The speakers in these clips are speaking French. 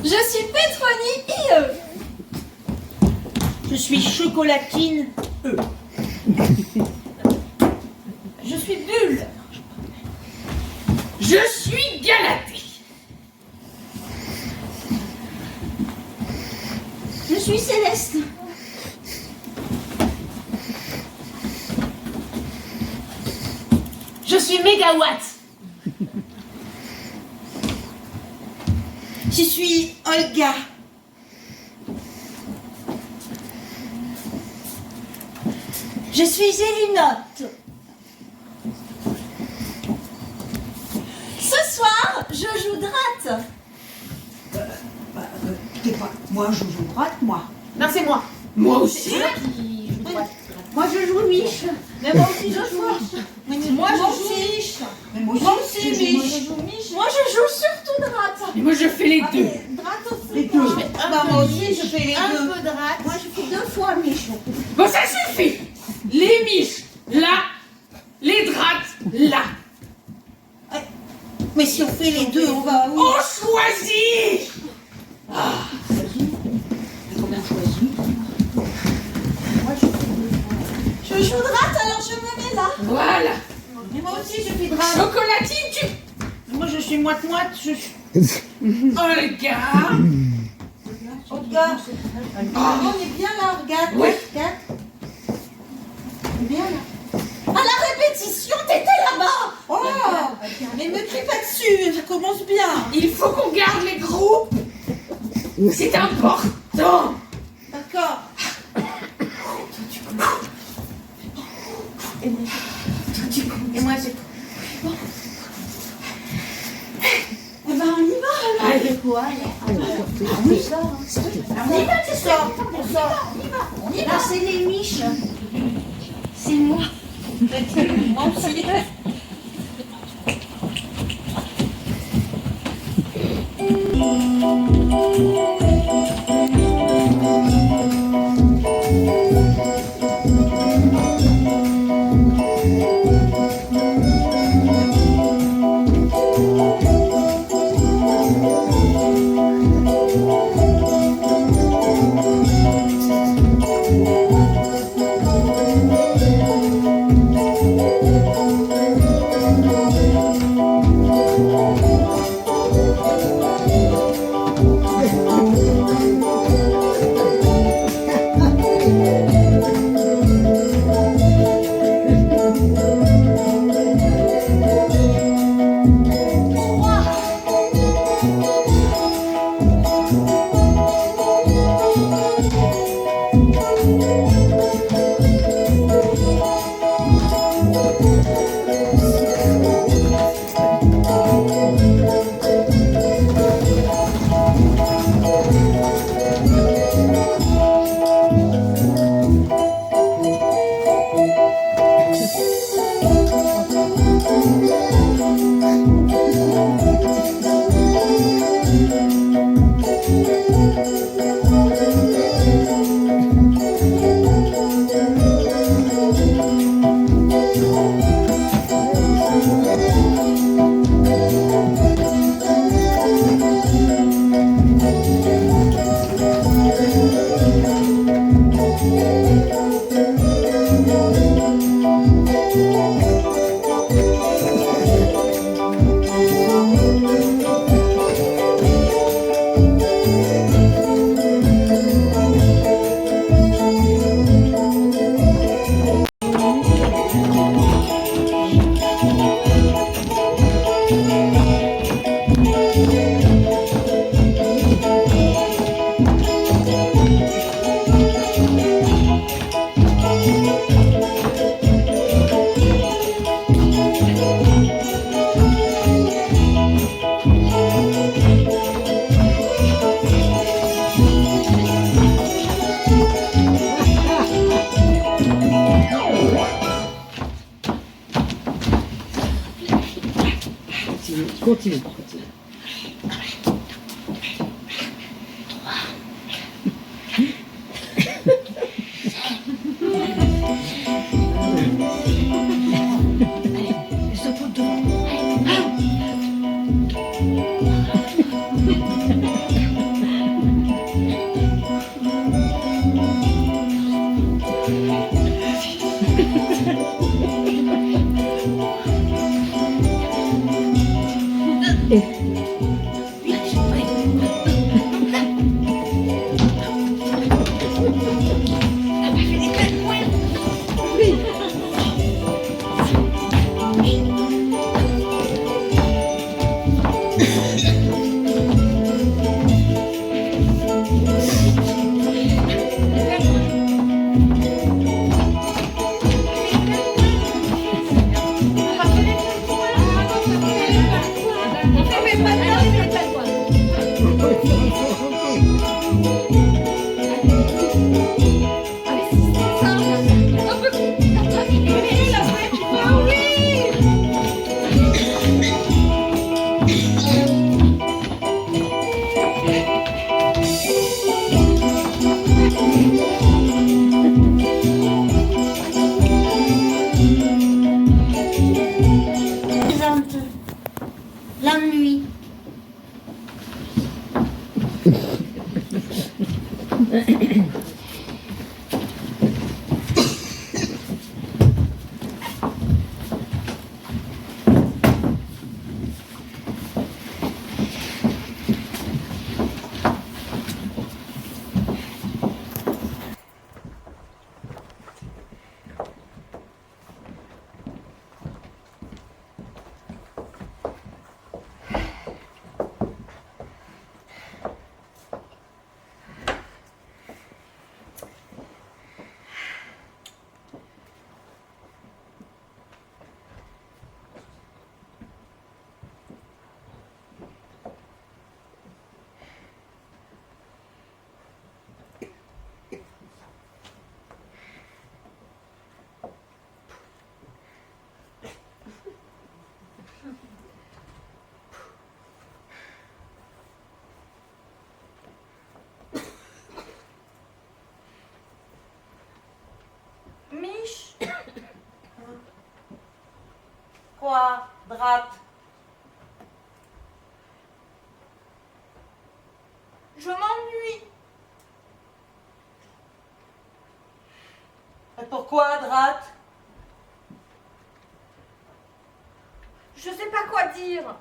Je suis Pétronie IE. Je suis chocolatine E. Je suis Bulle. Je suis Galatée. Je suis Céleste. Je suis Mégawatt. Je suis Olga. Je suis Zélinotte. Ce soir, je joue Dratte. Moi, je joue droite, moi. Non, c'est moi. Moi aussi. Moi, je joue Mich. Mais moi aussi, je joue. Moi, je joue Mich. Mais moi aussi, Mich. Moi, je joue surtout Dratte. Et moi, je fais les deux. Dratte aussi. Les deux. Bah, Moi aussi, je fais les un deux. peu Dratte. Moi, je fais 2 fois Mich. Bon, ça suffit. Les miches, là. Les drattes, là. Mais si on fait les deux, on va où? On choisit. Comment on choisit? Je joue Dratte, alors je me mets là. Voilà. Mais moi aussi, je fais drape. Chocolatine, tu... Moi, je suis moite-moite. Olga. Olga. On est bien là, regarde. Oui. Regarde. On est bien là. À la répétition, t'étais là-bas. Oh! Mais me crie pas dessus, ça commence bien. Il faut qu'on garde les groupes. C'est important. D'accord. Et moi, c'est... Eh ben, on y va alors. Allez. quoi? On y va, tu sors. On sort. On y va. Là, c'est les miches. C'est moi. Moi aussi. Continue. La nuit. Mich, Quoi, Drat? je m'ennuie. Et pourquoi, Drat? Je sais pas quoi dire.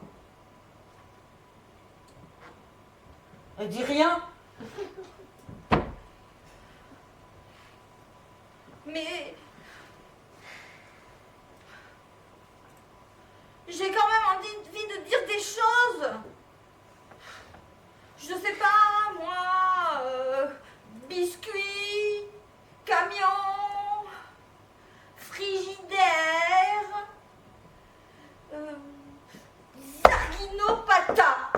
Dis rien. Mais j'ai quand même envie de dire des choses. Je sais pas, moi, biscuit, camion, frigidaire, zarginopata.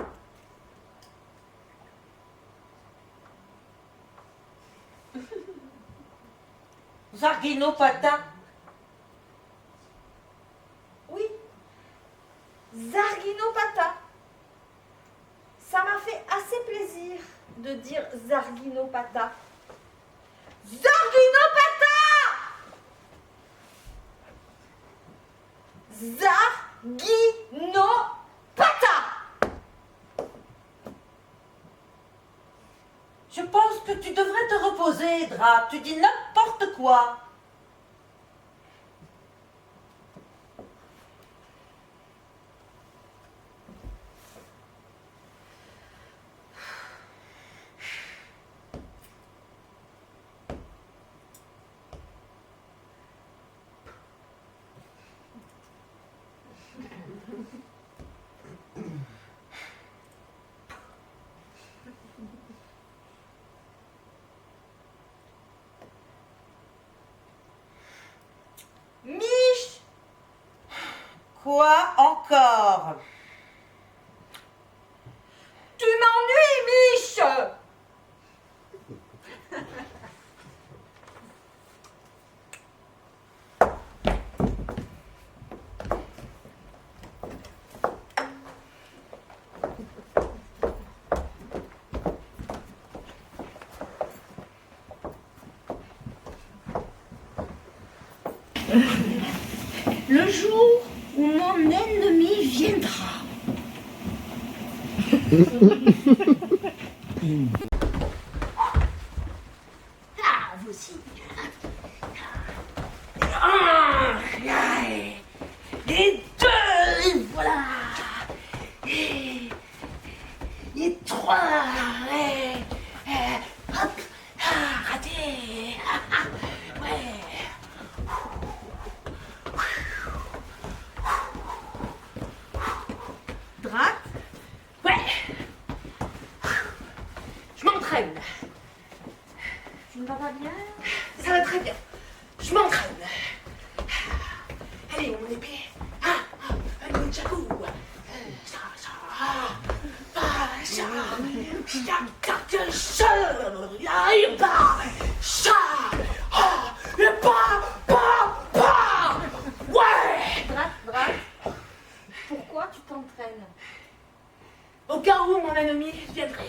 Zarginopata. Oui, zarginopata. Ça m'a fait assez plaisir de dire zarginopata. Zarginopata! Zarginopata! Je pense que tu devrais te reposer, Drat. Tu dis n'importe quoi. Mich! Quoi encore? Tu m'ennuies, Mich! Le jour où mon ennemi viendra. Ah, vous aussi. Et deux, et voilà. Et Et 3. Hop. Raté. Ouais. Droite. Ouais. Je m'entraîne. Tu ne vas pas bien? Ça va très bien. Je m'entraîne. Allez, mon épée. Un nunchaku. Ouais. Droite. Pourquoi tu t'entraînes? Au cas où mon ennemi viendra.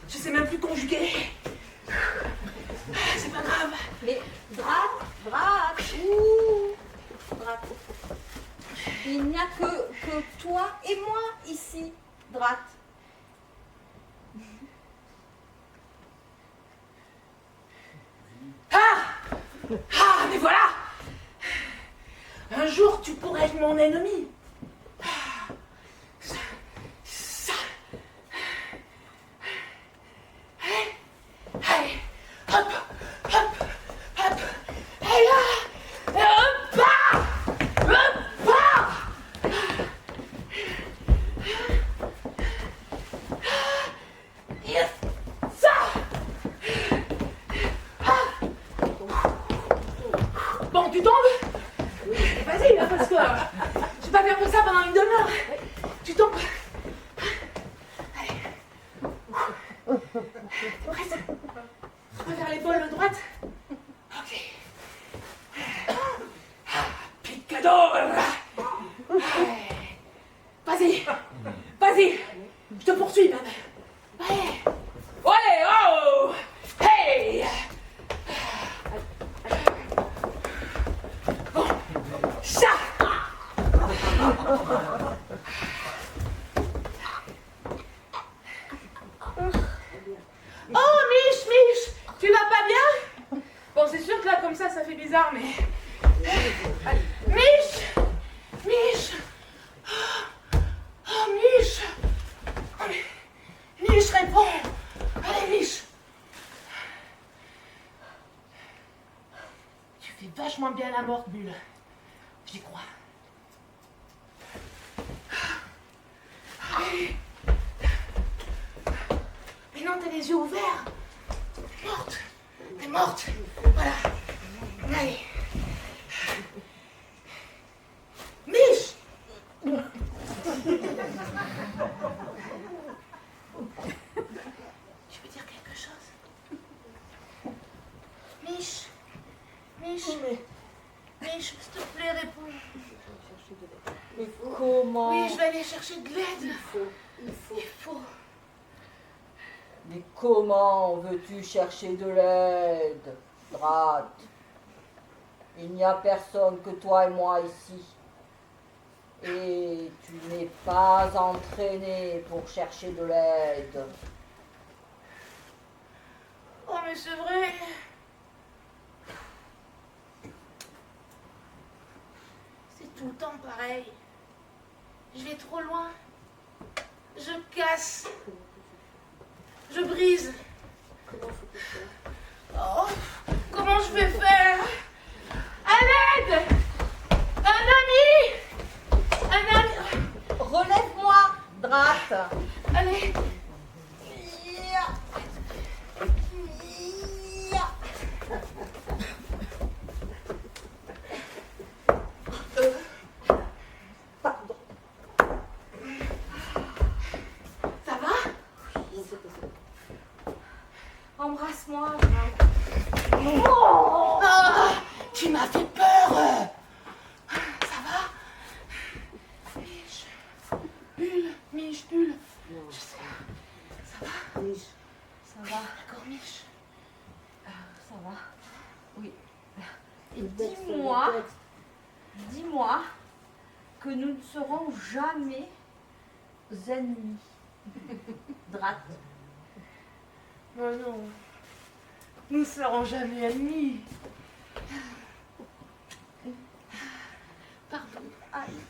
Je sais même plus conjuguer. C'est pas grave. Mais droite. Ouh. Droite. Il n'y a que toi et moi ici. Droite. Mais voilà. Un jour, tu pourrais être mon ennemi. Ça. Allez. Hop. Et là. Yes. Ça. Bon, tu tombes? Vas-y, là, parce que je vais pas faire ça pendant une demi-heure. Tu tombes? Allez. Prête? On va faire l'épaule droite? Ok. Picador! Vas-y. Je te poursuis, même. Ouais. Oh! Hey! Bon. Ça! Oh, Mich, tu vas pas bien? Bon, c'est sûr que là, comme ça fait bizarre, mais... Mich! Oh, Mich, réponds! Allez, Mich! Tu fais vachement bien la morte, Bulle. J'y crois. Mais non, t'as les yeux ouverts. T'es morte. Voilà. Allez. Mich! Tu veux dire quelque chose? Mich, s'il te plaît, réponds. Mais comment? Oui, je vais aller chercher de l'aide. Il faut. Mais comment veux-tu chercher de l'aide, Droite? Il n'y a personne que toi et moi ici. Et tu n'es pas entraîné pour chercher de l'aide. Oh, mais c'est vrai. C'est tout le temps pareil. Je vais trop loin. Je casse. Je brise. Oh, comment je vais faire? À l'aide! Un ami! Relève-moi, Droite. Allez! Pardon. Ça va? Embrasse-moi, Droite. Oh, tu m'as fait peur! Ça va? Mich, Bulle. Je sais. Ça va? Ça va, D'accord, Mich. ça va. Oui. Et Le texte, dis-moi que nous ne serons jamais ennemis. Droite. Non. Nous ne serons jamais ennemis. Pardon. Aïe.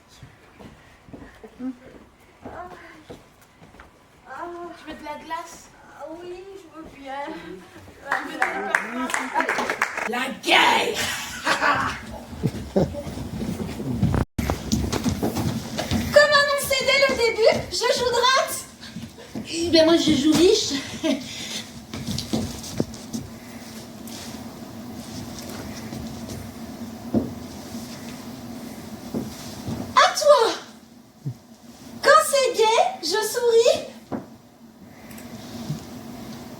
Tu veux de la glace? Ah oui, je veux bien. La guerre. Comme annoncé dès le début, je joue droite. Ben moi je joue riche. À toi. Quand c'est gai, je souris.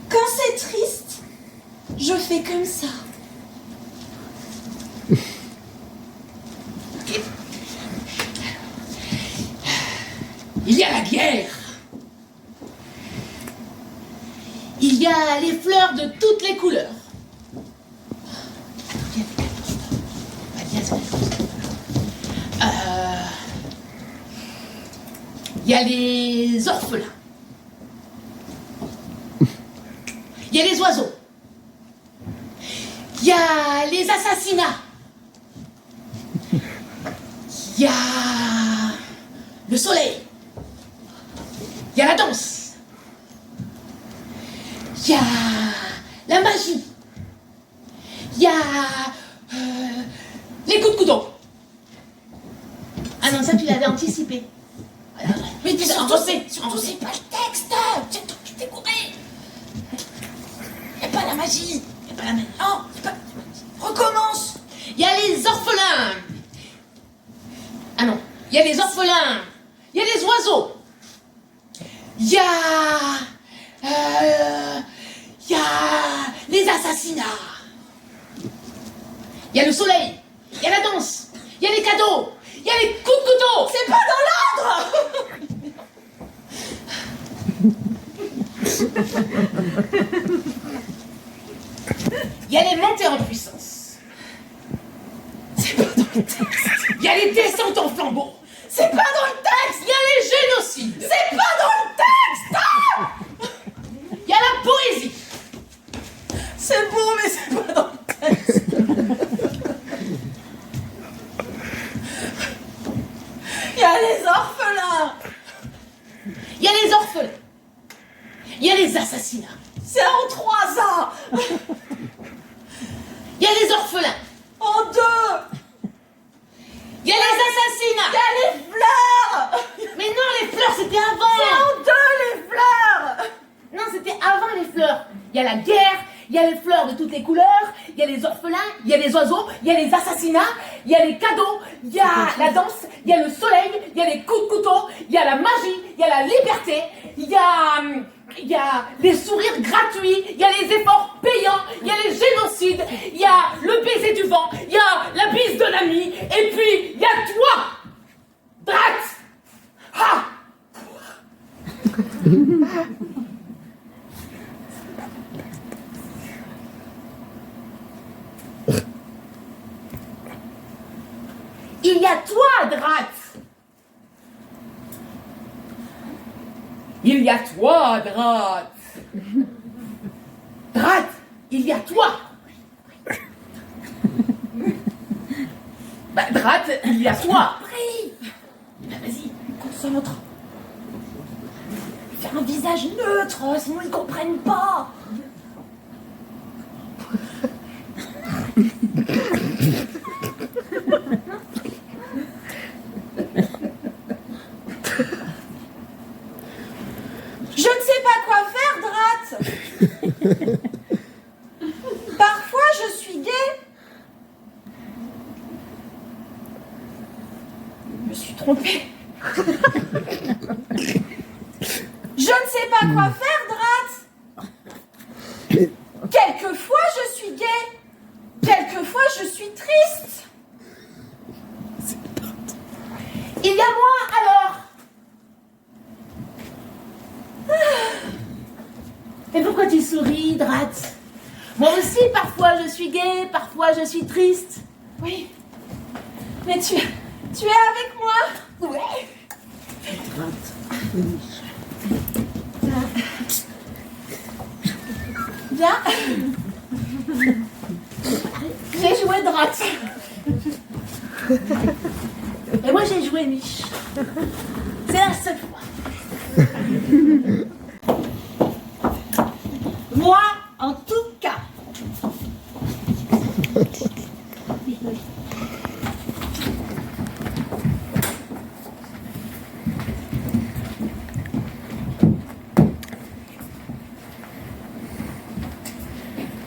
Quand c'est triste, je fais comme ça. Il y a la guerre. Il y a les fleurs de toutes les couleurs. Il y a les orphelins. Il y a les oiseaux. Il y a les assassinats. Il y a le soleil. Il y a la danse. Il y a la magie. Il y a les coups de couteau. Ah non, ça tu l'avais anticipé. Mais surtout c'est pas le texte. C'est tout qui t'est coupé. Il n'y a pas la magie. Il n'y a pas la magie. Non, c'est pas... Recommence. Il y a les orphelins. Ah non, il y a les orphelins. Il y a les oiseaux. Il y a les assassinats. Il y a le soleil. Il y a la danse. Il y a les cadeaux. Il y a les coups de couteau. C'est pas dans l'ordre. Il y a les montées en puissance. C'est pas dans le texte. Il y a les descentes en flambeau. C'est pas dans le texte. Il y a les génocides. C'est pas dans le texte. Il y a la poésie. C'est beau, mais c'est pas dans le texte. Il y a les orphelins. Il y a les orphelins. Il y a les assassinats. C'est en 3 ans. Il y a les orphelins. En 2. Il y a les assassinats. Il y a les fleurs. Mais non, les fleurs, c'était C'est avant. en 2 les fleurs. Non, c'était avant les fleurs. Il y a la guerre, il y a les fleurs de toutes les couleurs, il y a les orphelins, il y a les oiseaux, il y a les assassinats, il y a les cadeaux, il y a la danse, il y a le soleil, il y a les coups de couteau, il y a la magie, il y a la liberté, il y a les sourires gratuits, il y a les efforts payants, il y a les génocides, il y a le baiser du vent, il y a la bise de l'ami, et puis il y a toi, Drat. Ah. Il y a toi, Drat. Il y a toi, Drat. Drat, il y a toi. Bah, Drat, il y a toi. Bah, vas-y, concentre. Faire un visage neutre, sinon ils comprennent pas. Je ne sais pas quoi faire, Drat. Parfois, je suis gay. Je me suis trompée. Je ne sais pas quoi faire, Drat. Quelquefois, je suis gay. Quelquefois, je suis triste. Il y a moi, alors. Et pourquoi tu souris, Drat? Moi aussi, parfois je suis gaie, parfois je suis triste. Oui. Mais tu es avec moi? Ouais. Viens. J'ai joué Drat. Et moi j'ai joué Mich. C'est la seule fois. Moi, en tout cas.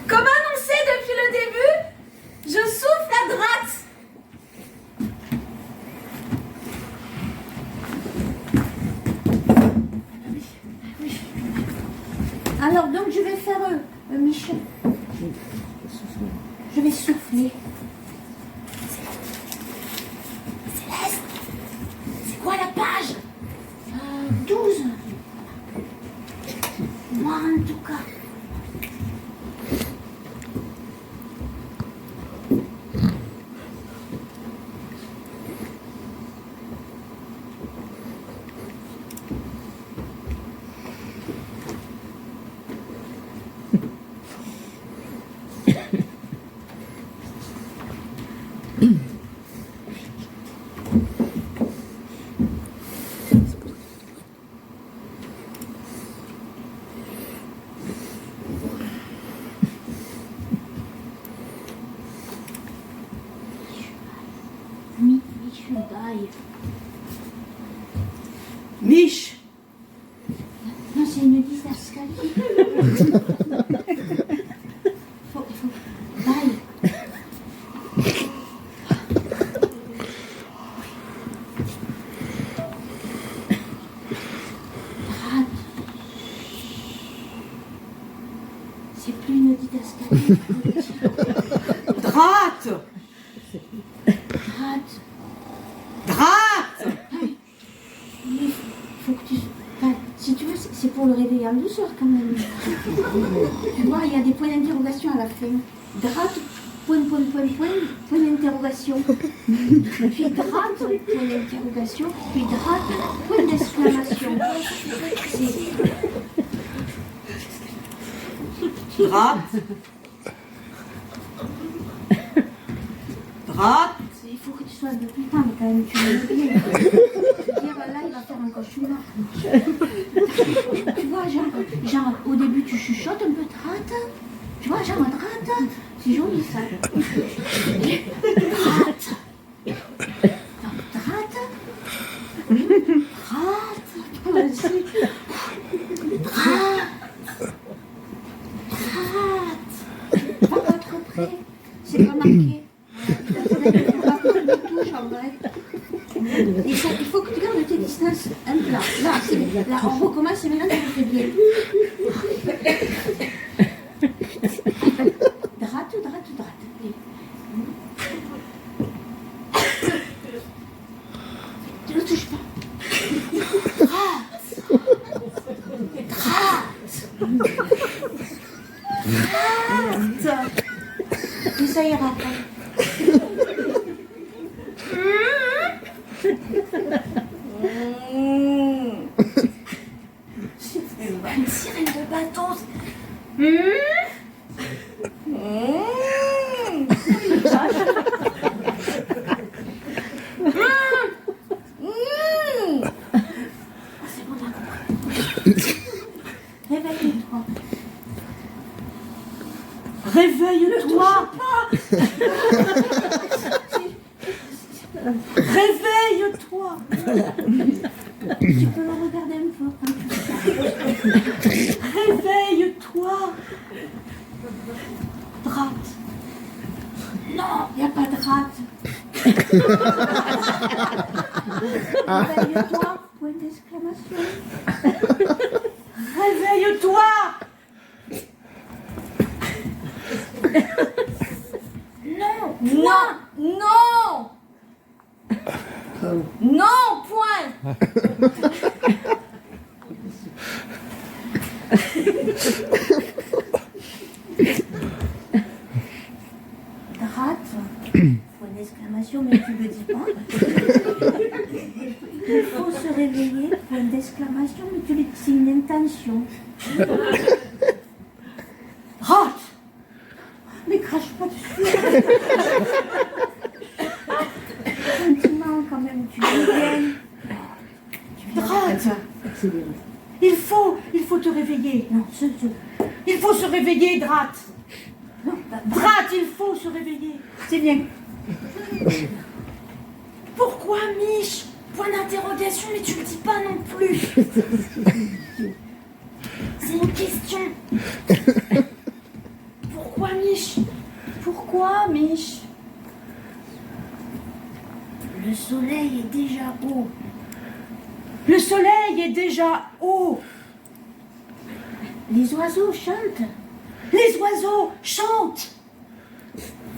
Comme annoncé depuis le début, je souffle la droite. Alors, donc, je vais faire Michel. Je vais souffler. Céleste, c'est quoi la page? 12. Moi, en tout cas. Mich. Non, c'est une didascalie. Faut... Bye. Rate. C'est plus une didascalie. Drate. Rate. Drate. Il faut que tu... Enfin, si tu veux, c'est pour le réveiller en douceur quand même. Tu vois, il y a des points d'interrogation à la fin. Drate, point d'interrogation. Puis drate, point d'interrogation. Puis drate, point d'exclamation. Drate. Drate. Il faut que tu sois de plus tard, mais quand même, tu veux bien. Je veux dire, là, il va faire un cauchemar. Tu vois, genre, au début, tu chuchotes un peu drate. Tu vois, genre, drate. C'est joli, ça. Drate. Drate. Drate. Vas-y. Drate. Drate. Pas trop près. C'est pas marqué. Il faut que tu gardes tes distances un peu là. Là, on recommence et maintenant tu le fais bien. Drate. Tu ne touches pas. Drate. Et ça ira pas. Une sirène de bateau. C'est bon, d'accord. Réveille-toi. Réveille-toi. Réveille-toi. Tu peux me regarder un peu quand tu fais ça. Réveille-toi. Drate. Non, il n'y a pas de rate. Réveille-toi, point d'exclamation. Réveille-toi. Non. Non, point. Drate, point d'exclamation, mais tu le dis pas. Il faut se réveiller, point d'exclamation, mais tu le dis, c'est une intention. Drate. Mais crache pas dessus. Gentiment quand même, tu dis bien. Tu dis Il faut te réveiller. Non, Il faut se réveiller, Drat. non, Drat, il faut se réveiller. C'est bien. Pourquoi, Mich? Point d'interrogation, mais tu le dis pas non plus. C'est une question. Pourquoi, Mich? Pourquoi, Mich? le soleil est déjà haut. Le soleil est déjà haut. Les oiseaux chantent. Les oiseaux chantent.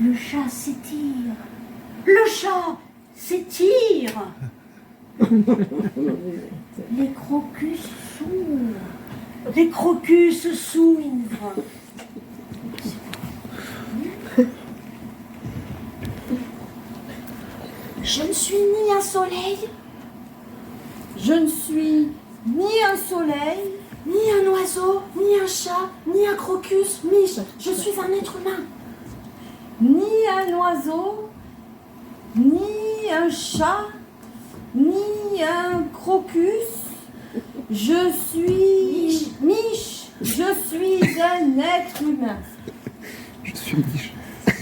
Le chat s'étire. Le chat s'étire. Les crocus s'ouvrent. Les crocus s'ouvrent. Je ne suis ni un soleil. Je ne suis ni un soleil, ni un oiseau, ni un chat, ni un crocus. Mich, je suis un être humain. Ni un oiseau, ni un chat, ni un crocus. Je suis Mich. Je suis un être humain. Je suis Mich.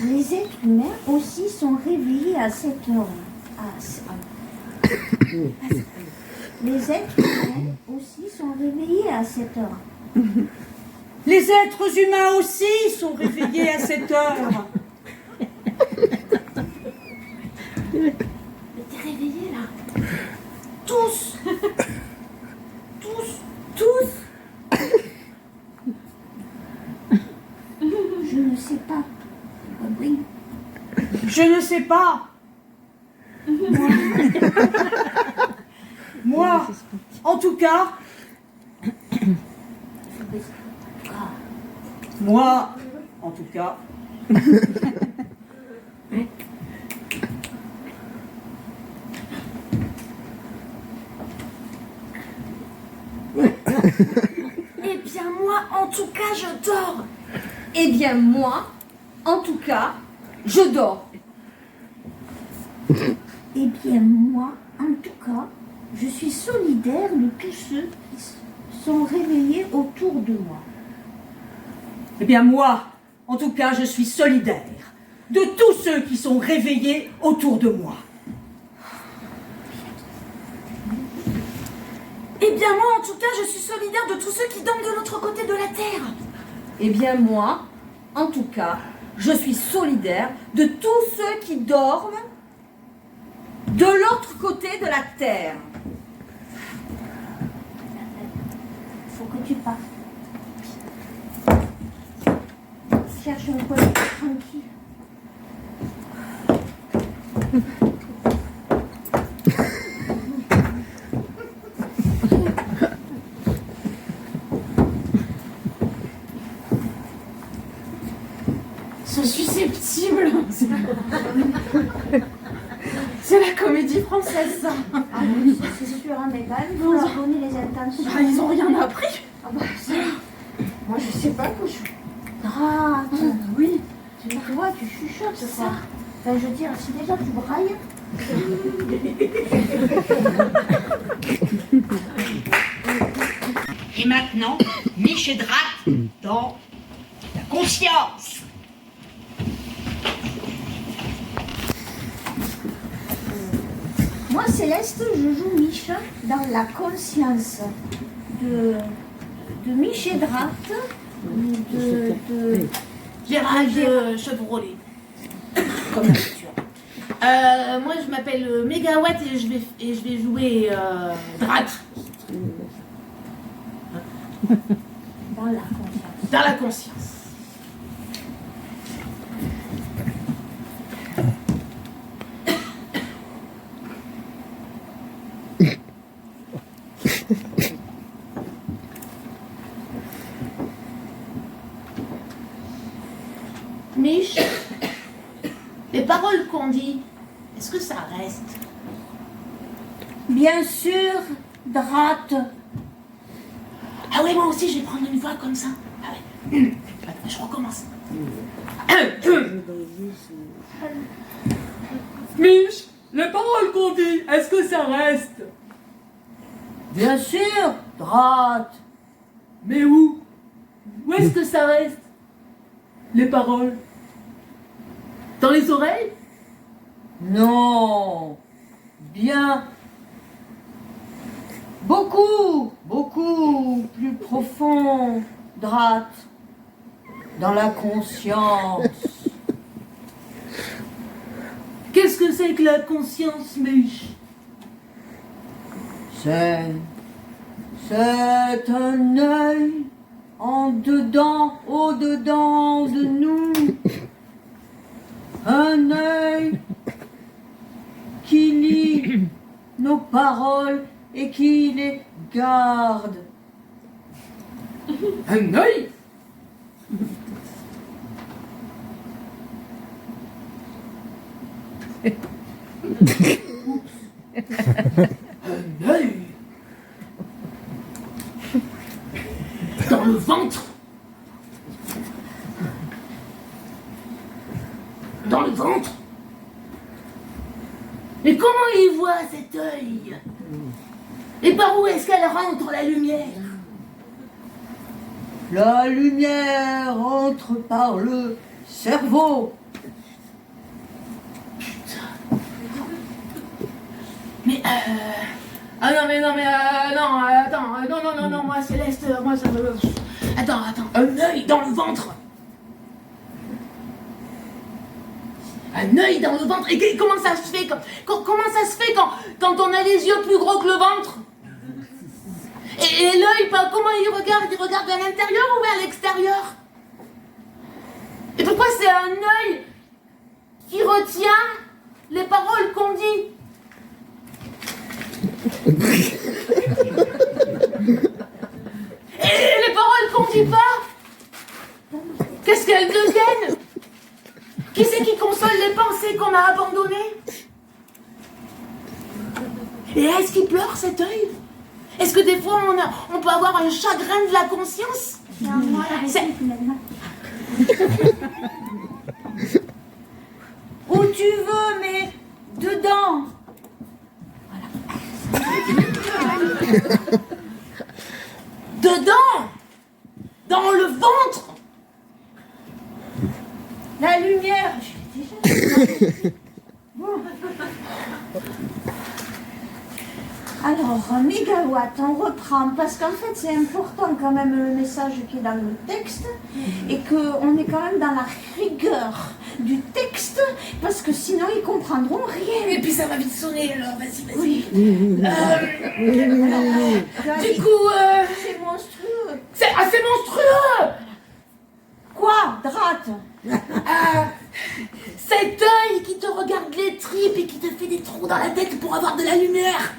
Les êtres humains aussi sont réveillés à cette heure. Les êtres humains aussi sont réveillés à cette heure. Les êtres humains aussi sont réveillés à cette heure. T'es réveillé là? Tous. Tous. Tous. Je ne sais pas. Oui. Je ne sais pas. Moi, en tout cas, moi, en tout cas, eh bien moi, en tout cas, je dors. Eh bien moi, en tout cas, je dors. Eh bien moi, en tout cas, je suis solidaire de tous ceux qui sont réveillés autour de moi. Eh bien moi, en tout cas, je suis solidaire de tous ceux qui sont réveillés autour de moi. Eh bien moi, en tout cas, je suis solidaire de tous ceux qui dorment de l'autre côté de la terre. Eh bien moi, en tout cas, je suis solidaire de tous ceux qui dorment de l'autre côté de la terre. Faut que tu partes. Cherche un coin tranquille. Je suis susceptible. C'est la comédie française, ça. Ah oui, c'est sûr, hein, mais quand même, il faut leur donner les intentions. Ah, ils ont rien appris. Ah bah, ça. Moi, je sais pas quoi je... Ah, Oui. tu vois, tu chuchotes, quoi. Enfin, je veux dire, si déjà tu brailles. Et maintenant, Mich et Drat dans la conscience. Moi, Céleste, je joue Mich dans la conscience de Mich et Drat, de Gérald Chevrolet. Comme d'habitude. Moi, je m'appelle Mégawatt et je vais jouer Drat. dans la conscience. Dans la conscience. Mich, les paroles qu'on dit, est-ce que ça reste? Bien sûr, Drat. Ah oui, moi aussi, je vais prendre une voix comme ça. Ah ouais. Attends, je recommence. Mich, les paroles qu'on dit, est-ce que ça reste? Bien sûr, Dratte. Mais où? Où est-ce que ça reste? Les paroles? Dans les oreilles? Non. Bien. Beaucoup plus profond, Dratte. Dans la conscience. Qu'est-ce que c'est que la conscience, Mich? C'est un œil en dedans, au-dedans de nous. Un œil qui lit nos paroles et qui les garde. Un œil? Un œil? Dans le ventre? Dans le ventre? Mais comment il voit cet œil? Et par où est-ce qu'elle rentre la lumière? La lumière entre par le cerveau. Mais ah non mais non, attends, non, moi Céleste, moi ça me... Attends, un œil dans le ventre. Un œil dans le ventre. Et comment ça se fait comment ça se fait quand on a les yeux plus gros que le ventre? Et l'œil, comment il regarde? Il regarde vers l'intérieur ou vers l'extérieur? Et pourquoi c'est un œil qui retient les paroles qu'on dit? Et les paroles qu'on dit pas, qu'est-ce qu'elles deviennent? Qui c'est qui console les pensées qu'on a abandonnées? Et est-ce qu'il pleure cet œil? Est-ce que des fois on peut avoir un chagrin de la conscience? Où tu veux, mais dedans. Dedans? Dans le ventre? La lumière. Je l'ai déjà dit. Bon. Alors, mégawatt, on reprend, parce qu'en fait c'est important quand même le message qui est dans le texte, et qu'on est quand même dans la rigueur du texte, parce que sinon ils comprendront rien. Et puis ça va vite sonner alors, vas-y. Oui. Du coup, C'est monstrueux. c'est monstrueux! Quoi, Dratte? Cet œil qui te regarde les tripes et qui te fait des trous dans la tête pour avoir de la lumière.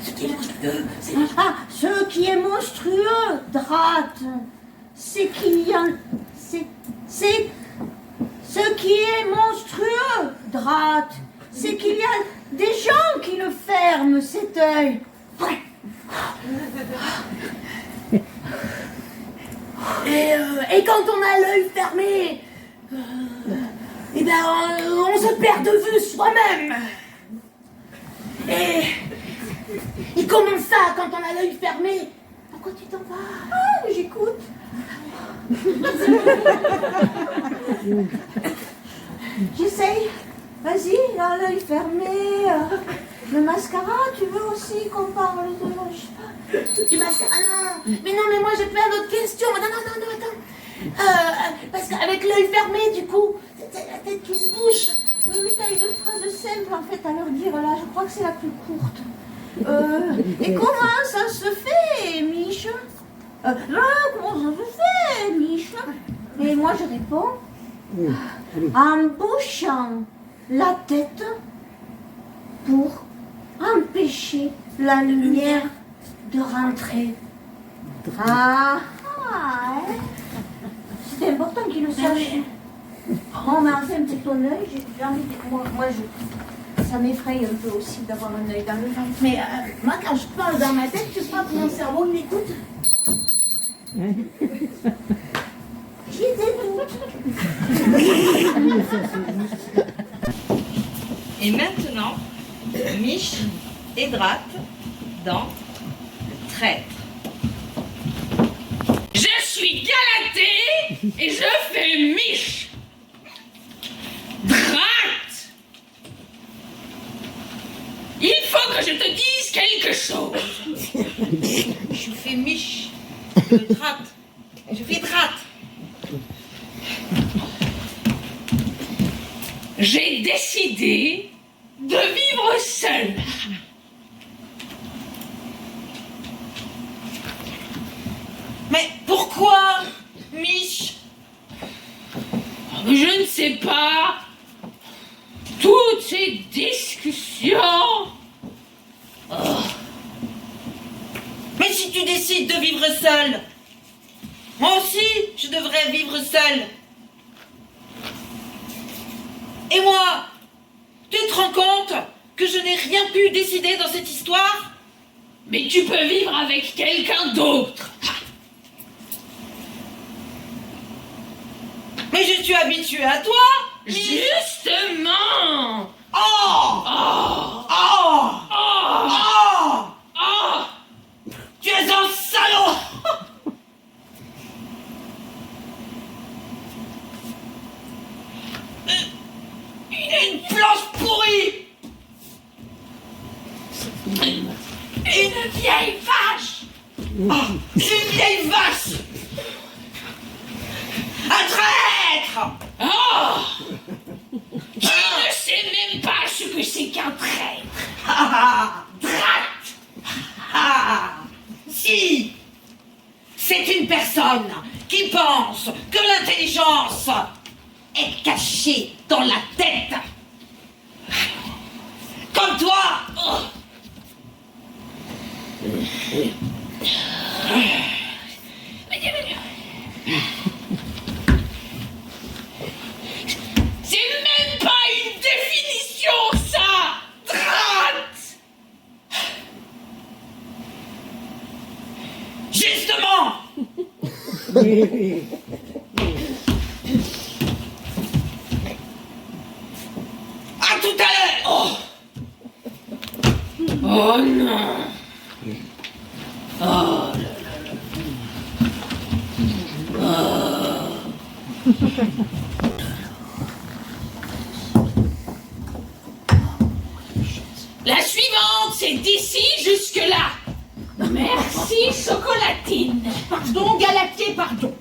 Ce qui est monstrueux, c'est... Ah, ce qui est monstrueux, Dratte, c'est qu'il y a... C'est... Ce qui est monstrueux, Dratte, c'est qu'il y a des gens qui le ferment, cet œil. Et quand on a l'œil fermé, eh ben on se perd de vue soi-même. Et comment ça, quand on a l'œil fermé? Pourquoi tu t'en vas? Ah, mais j'écoute. J'essaye. Vas-y, là, l'œil fermé. Le mascara, tu veux aussi qu'on parle de... Je sais pas. Du mascara, non. Mais non, mais moi j'ai plein d'autres questions. Non, attends. Parce qu'avec l'œil fermé, du coup, c'est la tête qui se bouche. Oui, mais t'as une phrase simple en fait à leur dire là, je crois que c'est la plus courte. Et comment ça se fait, Mich? Comment ça se fait, Mich? Et moi je réponds, en bouchant la tête pour empêcher la lumière de rentrer. Ah, hein? C'est important qu'ils le sachent. Bon, mais enfin, pour ton œil, j'ai envie de... Moi, ça m'effraie un peu aussi d'avoir un œil dans le ventre. Mais moi, quand je parle dans ma tête, tu crois que mon cerveau il m'écoute? J'ai des doutes. Et maintenant, Mich et Drat dans Le Traître. Je suis Galatée et je fais Mich. Drat, il faut que je te dise quelque chose. Je fais Mich. Drat. Je fais Drat. J'ai décidé de vivre seule. Mais pourquoi, Mich? Je ne sais pas. Toutes ces discussions. Oh. Mais si tu décides de vivre seule, moi aussi, je devrais vivre seule. Et moi, tu te rends compte que je n'ai rien pu décider dans cette histoire? Mais tu peux vivre avec quelqu'un d'autre. Mais je suis habituée à toi. Justement. Oh. Oh. Oh. Oh. Oh. Oh. Tu es un salaud. Une planche pourrie. Une vieille vache. Oh, une vieille vache. Un traître. Oh. Tu ne sais même pas ce que c'est qu'un traître. Drat. Si. C'est une personne qui pense que l'intelligence est cachée dans la tête. Comme toi. Oh. C'est même pas une définition, ça. Drat. Justement. À tout à l'heure. Oh. Oh non. Oh là là là. Oh. La suivante, c'est d'ici jusque-là. Merci, chocolatine. Pardon, Galatée, pardon.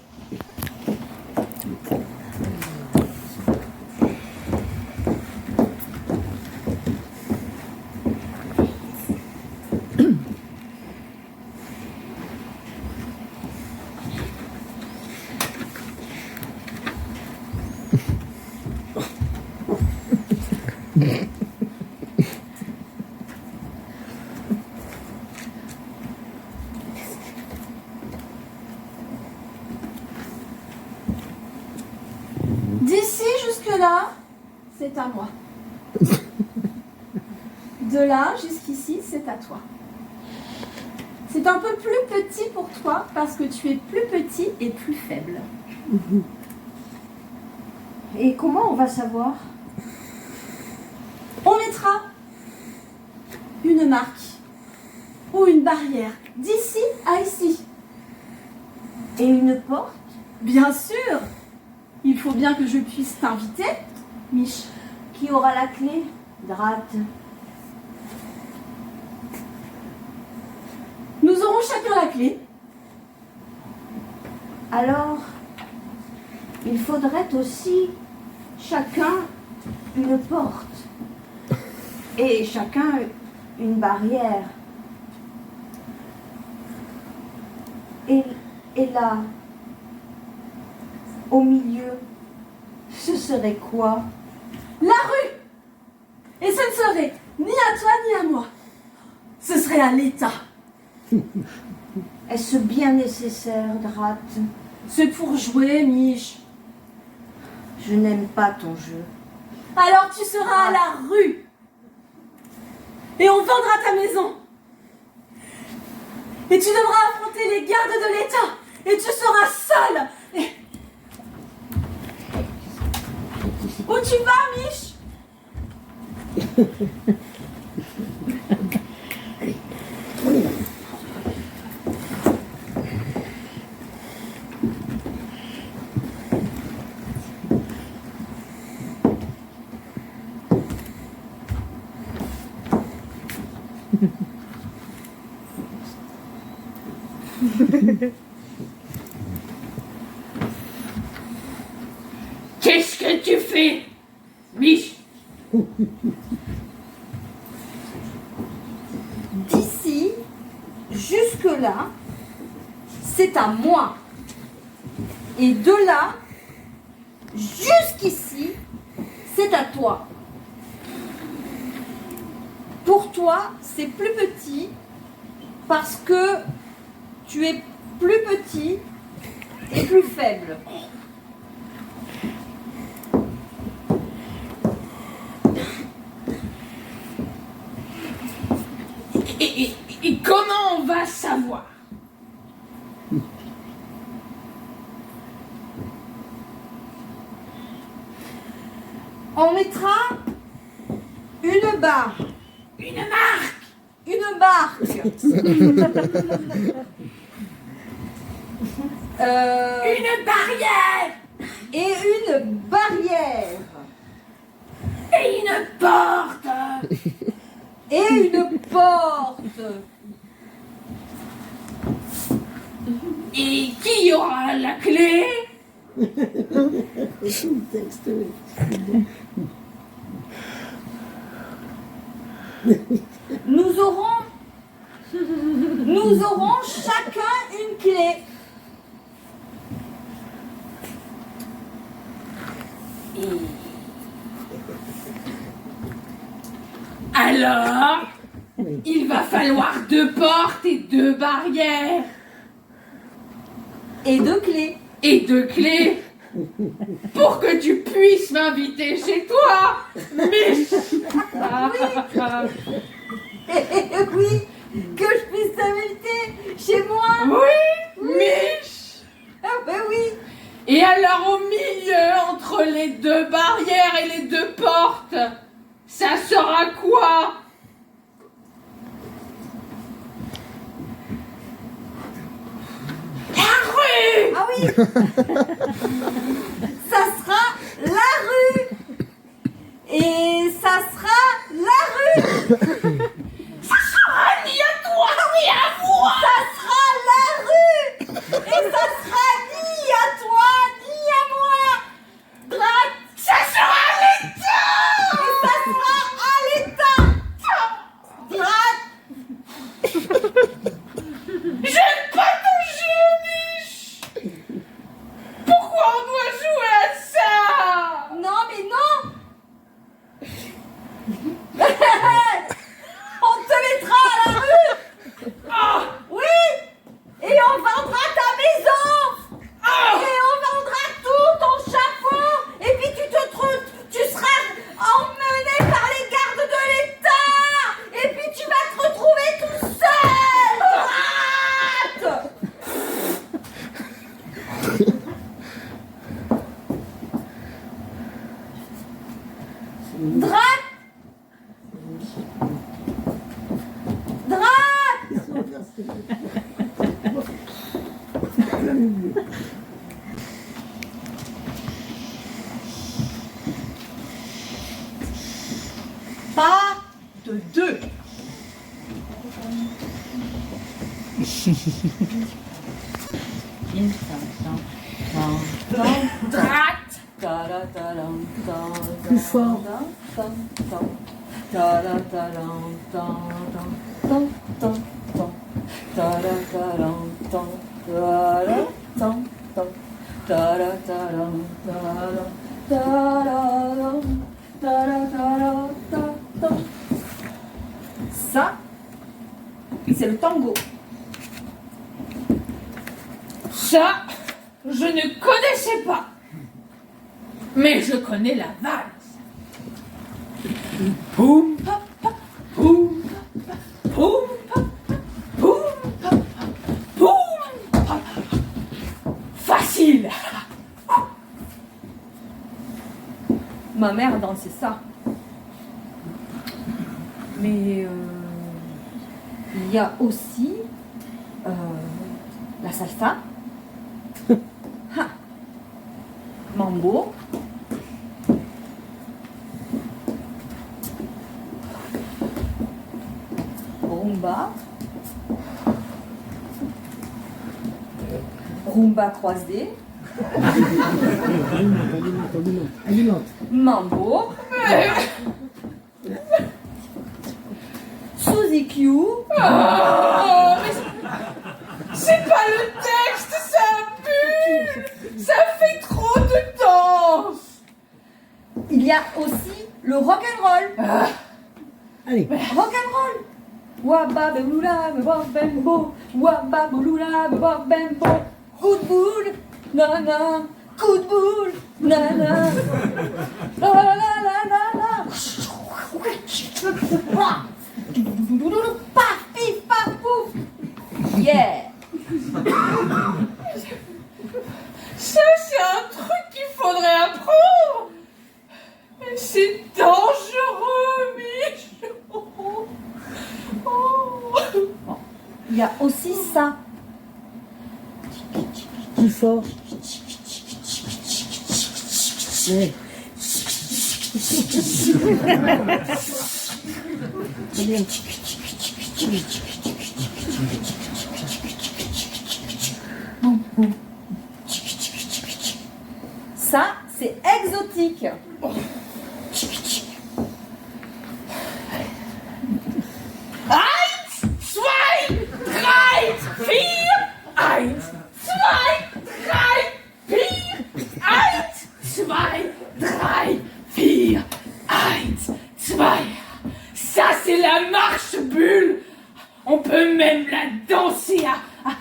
D'ici jusque-là, c'est à moi. De là jusqu'ici, c'est à toi. C'est un peu plus petit pour toi parce que tu es plus petit et plus faible. Et comment on va savoir? On mettra une marque ou une barrière d'ici à ici. Et une porte? Bien sûr, il faut bien que je puisse t'inviter, Mich. Qui aura la clé? Drat. Nous aurons chacun la clé. Alors, il faudrait aussi chacun une porte. Et chacun une barrière. Et là, au milieu, ce serait quoi? La rue. Et ce ne serait ni à toi ni à moi. Ce serait à l'État. Est-ce bien nécessaire, Drat? C'est pour jouer, Mich. Je n'aime pas ton jeu. Alors tu seras à la rue. Et on vendra ta maison. Et tu devras affronter les gardes de l'État. Et tu seras seul. Et... Où tu vas, Mich? Qu'est-ce que tu fais, Mich? D'ici jusque-là, c'est à moi. Et de là, jusqu'ici, c'est à toi. Pour toi, c'est plus petit parce que tu es plus petit et plus faible. Et comment on va savoir? On mettra une barre. Une marque! Une marque. Une barrière! Et une barrière. Et une porte! Et une porte. Et qui aura la clé? Nous aurons chacun une clé. Alors, il va falloir 2 portes et 2 barrières. Et 2 clés. Et 2 clés. Pour que tu puisses m'inviter chez toi, Mich. Oui, que je puisse t'inviter chez moi. Oui, Mich. Ah ben oui. Et alors au milieu, entre les 2 barrières et les 2 portes, ça sera quoi? La rue. Ah oui. Ça sera la rue. Et ça sera la rue. Ça sera ni à toi ni à moi. Ça sera la rue. Et ça sera ni à toi ni à moi. Drac. Ça sera l'État. Et ça sera à l'État. Drac. J'aime pas ton jeu, Mich. Pourquoi on doit jouer à ça? Non mais non. On te mettra à la rue. Ah, Oui. Et on vendra ta maison. ah. Et on vendra tout ton chapeau. Et puis tu seras emmené par les gardes de l'État. Et puis tu vas te retrouver tout seul. Rate. Drac. Pas de 2. Drac. Plus fort. Ça, c'est le tango. Ça, je ne connaissais pas. Mais je connais la valse. Poum, pa, pa, poum, pa, pa, poum, pa, pa, poum, pa, pa, poum, pa, pa. Facile. Ma mère dansait ça. Mais il y a aussi la salsa, ha, mambo, rumba. Rumba croisé. Mambo. Suzy Q. Oh, mais c'est pas le texte, c'est un bulle. Ça fait trop de danse. Il y a aussi le rock'n'roll. Allez. Rock'n'roll. Wababelula, bebabembo. Wababelula, bebabembo. Coup de boule, nana. Coup de boule, nana. La la la la la la. Paf, pif, paf, pouf. Yeah. Ça, c'est un truc qu'il faudrait apprendre. Mais c'est dangereux, Michou. Oh. Il y a aussi ça. Plus fort. Ouais. Très bien. Ça, c'est exotique. Eins, zwei, drei, vier. Eins, zwei, drei, vier. Eins, zwei, drei, vier. Eins, zwei. Ça, c'est la marche bulle. On peut même la danser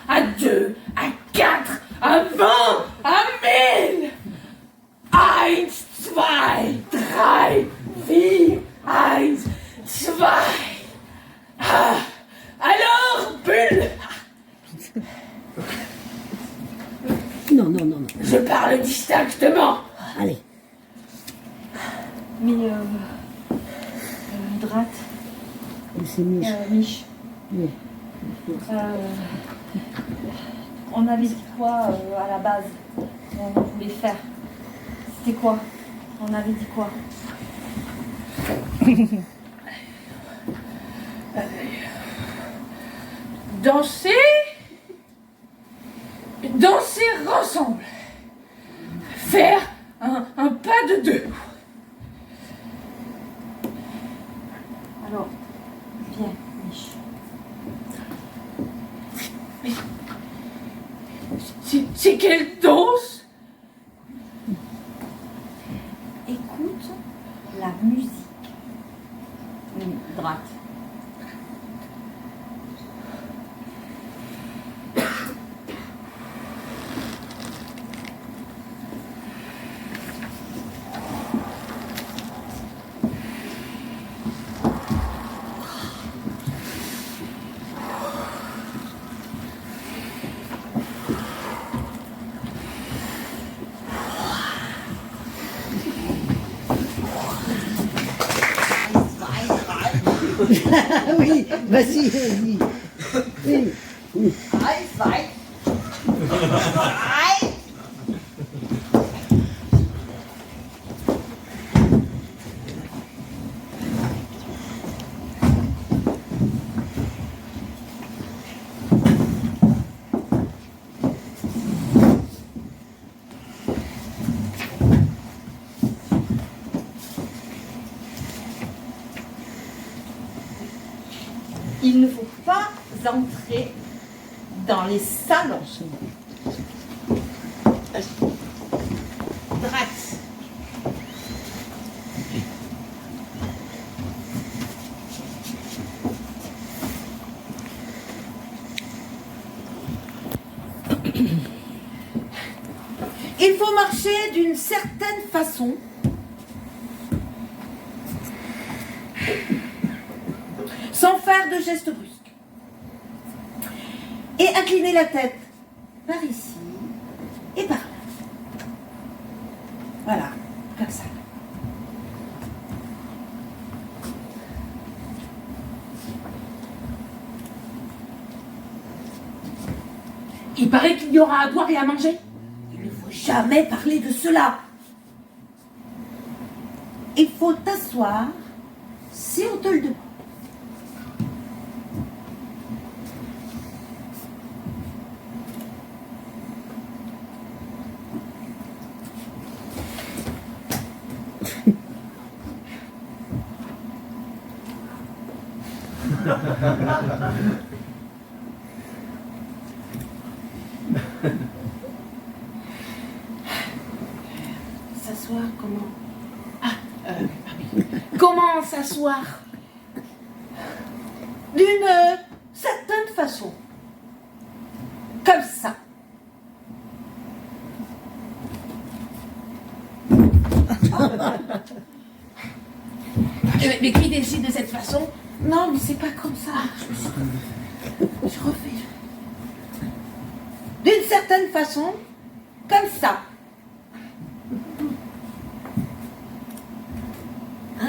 à 2, à 4, à 20, à 1000. Eins, zwei, drei, vier. Eins, zwei. Ah. Alors, bulle. Non, non, non, non. Je parle distinctement. Allez. Mais Drat, C'est Mich. Mich, Oui. on avait dit quoi à la base? On voulait faire. C'était quoi? On avait dit quoi? Danser ensemble. Faire un pas de deux. Alors, viens, Mich. C'est quelle danse? Écoute la musique. Drat. Oui, vas-y, vas-y. Oui. Il ne faut pas entrer dans les salons. Drat. Il faut marcher d'une certaine façon. Sans faire de gestes brusques. Et incliner la tête par ici et par là. Voilà, comme ça. Il paraît qu'il y aura à boire et à manger. Il ne faut jamais parler de cela. Il faut t'asseoir si on te le demande. S'asseoir comment? Comment s'asseoir? D'une certaine façon. Comme ça. Mais qui décide de cette façon? Non, mais c'est pas comme ça. Je refais. D'une certaine façon, comme ça. Ah,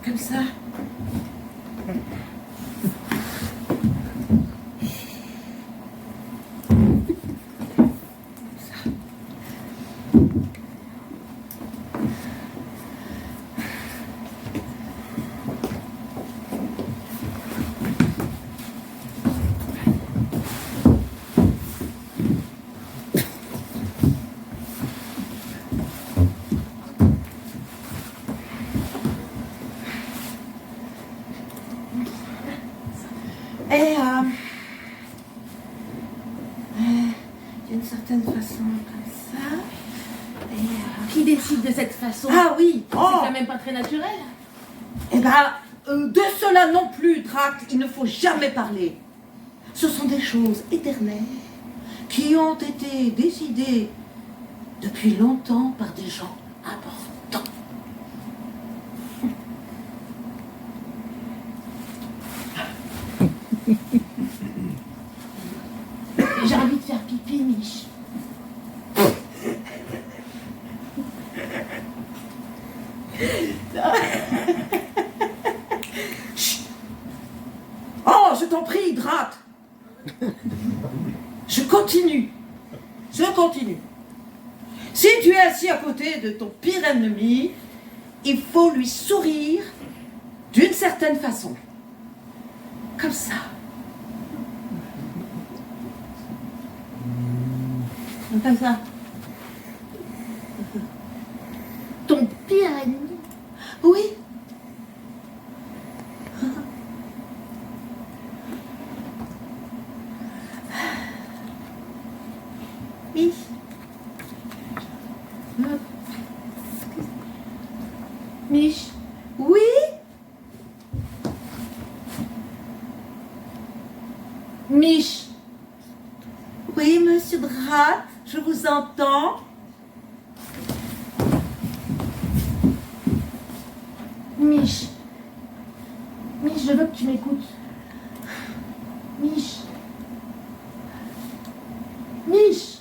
comme ça. Et d'une certaine façon, comme ça. Qui décide de cette façon? Ah oui. C'est Oh. quand même pas très naturel. Eh ben, de cela non plus, Drac, il ne faut jamais parler. Ce sont des choses éternelles qui ont été décidées depuis longtemps par des gens importants. J'ai envie de faire pipi, Mich. Oh, je t'en prie, Drac. Je continue. Si tu es assis à côté de ton pire ennemi, il faut lui sourire d'une certaine façon. Comme ça. Comme ça. Ton pire ennemi. Oui. Mich. Mich. Oui. Mich. Oui, monsieur Drac, je vous entends. Mich. Mich, je veux que tu m'écoutes. Mich. Mich.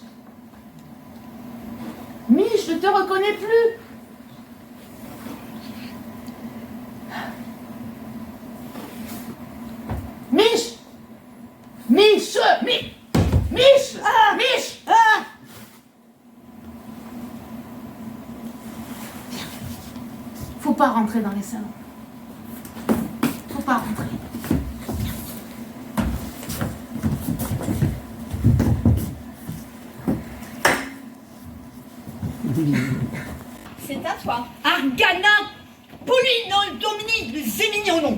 Mich, je te reconnais plus. Mich. Mich. Mich. Mich. Mich. Faut pas rentrer dans les salons. Faut pas rentrer. C'est à toi. Argana, Pauline, Dominique, Zémignon.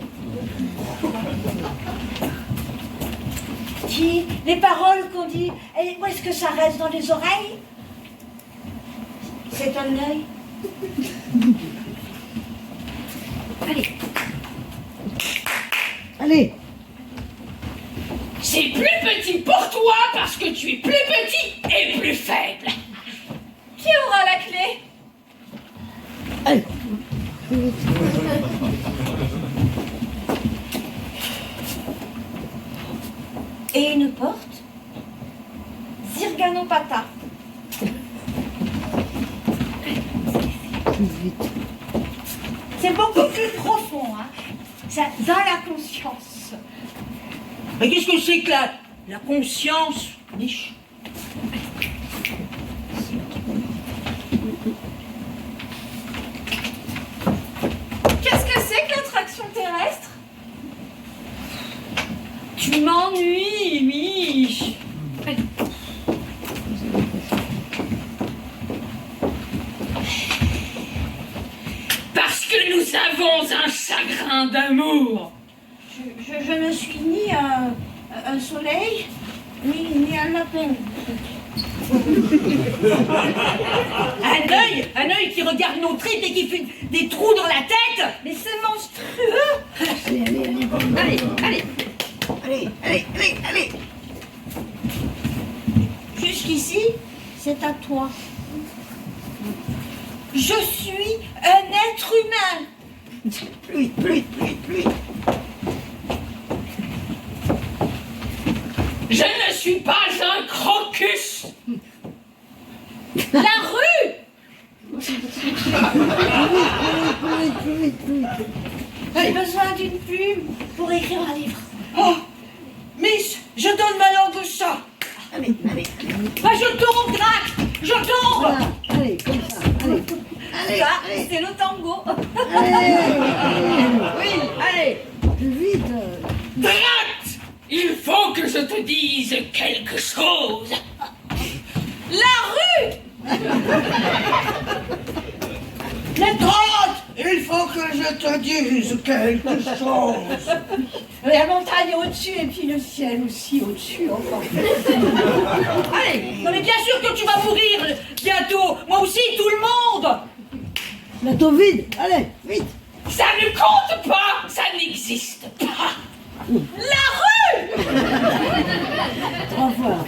Dis, les paroles qu'on dit, et où est-ce que ça reste dans les oreilles? C'est un œil. Allez. Allez, C'est plus petit pour toi parce que tu es plus petit et plus faible. Qui aura la clé? allez. Et une porte? Zirganopata. Plus vite. C'est beaucoup plus profond, hein. Ça, dans la conscience. Mais qu'est-ce que c'est que la conscience, Mich? Qu'est-ce que c'est que l'attraction terrestre? Tu m'ennuies, Mich. Parce que nous avons un chagrin d'amour. Je je ne suis ni un soleil, ni un lapin. Un œil qui regarde nos tripes et qui fait des trous dans la tête. Mais c'est monstrueux. Allez. Jusqu'ici, c'est à toi. Je suis un être humain. Plus. Je ne suis pas un crocus. La rue. J'ai besoin d'une plume pour écrire un livre. Oh, Miss, je donne ma langue au chat. Allez. Bah, je tombe, Drac. Je tombe. Voilà. Allez, comme ça. Allez. Ça, c'est le tango. Oui, allez. Plus vite. Drac, il faut que je te dise quelque chose. La rue. Les drogues, il faut que je te dise quelque chose. La montagne est au-dessus et puis le ciel aussi au-dessus. Enfin. Allez, non mais bien sûr que tu vas mourir bientôt. Moi aussi, tout le monde. Plateau vide. Allez, vite. Ça ne compte pas, ça n'existe pas. La rue. 3 fois.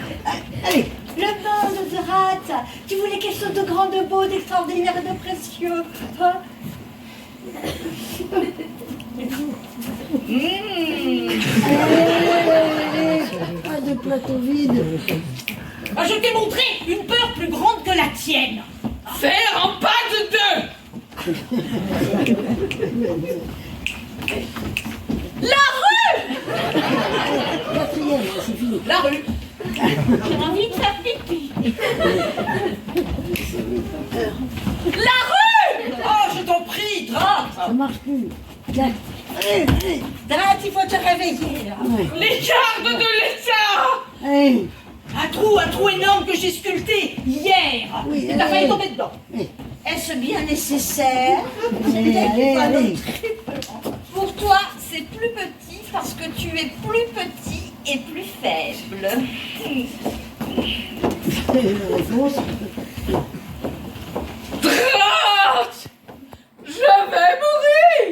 Allez. Le monde de rate. Tu voulais quelque chose de grand, de beau, d'extraordinaire et de précieux. Hein? Pas de plateau vide. Ah, je t'ai montré une peur plus grande que la tienne. Faire en pas de 2. La rue. Quatrième, c'est fini. La rue. J'ai envie de faire pipi. La rue. Oh, je t'en prie, Drac. Ça marche plus. 4. Allez. Drat, il faut te réveiller. Là. Ouais. Les gardes de l'État. Allez. Un trou énorme que j'ai sculpté hier. Oui, Et t'as allez. failli tomber dedans. Est-ce bien nécessaire? Allez. Pour toi, c'est plus petit parce que tu es plus petit et plus faible. La réponse. Drac, je vais mourir.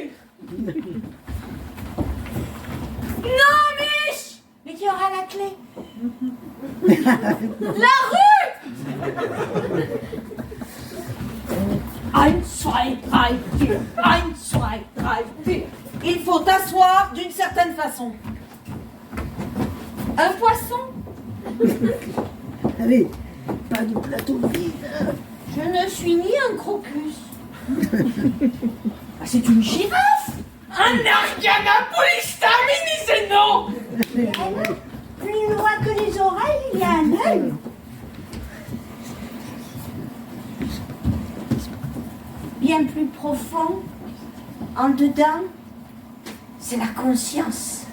Non, Mich! Mais qui aura la clé? La rue! 1, 2, 3, 4. 1, 2, 3, 4. Il faut t'asseoir d'une certaine façon. Un poisson? Allez. Pas de plateau vide. Je ne suis ni un crocus. Ah, c'est une girafe. Un Arganapolista mini, non. Plus loin que les oreilles, il y a un œil. Bien plus profond, en dedans, c'est la conscience.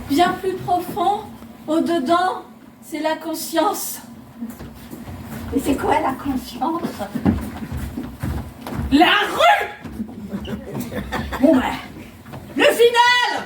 Bien plus profond, au-dedans, c'est la conscience. Et c'est quoi la conscience? La rue. Bon ben, le final.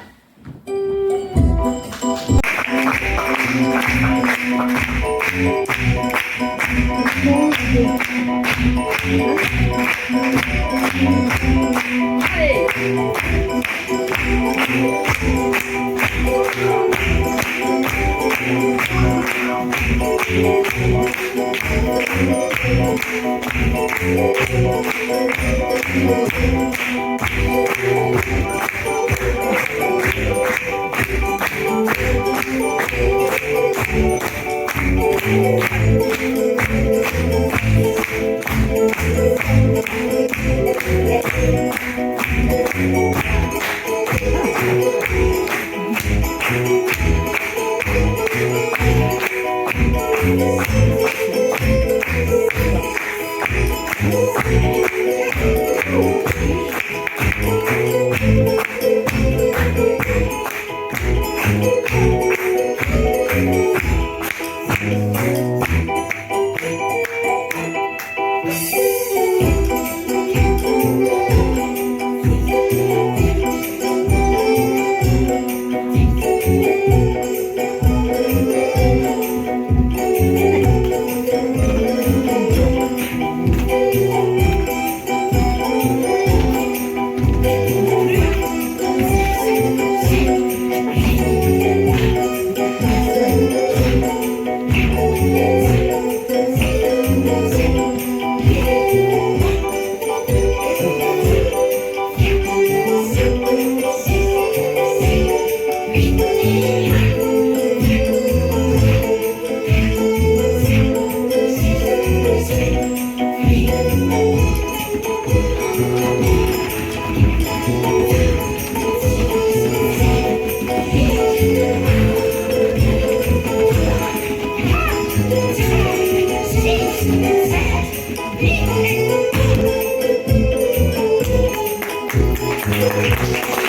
Thank you.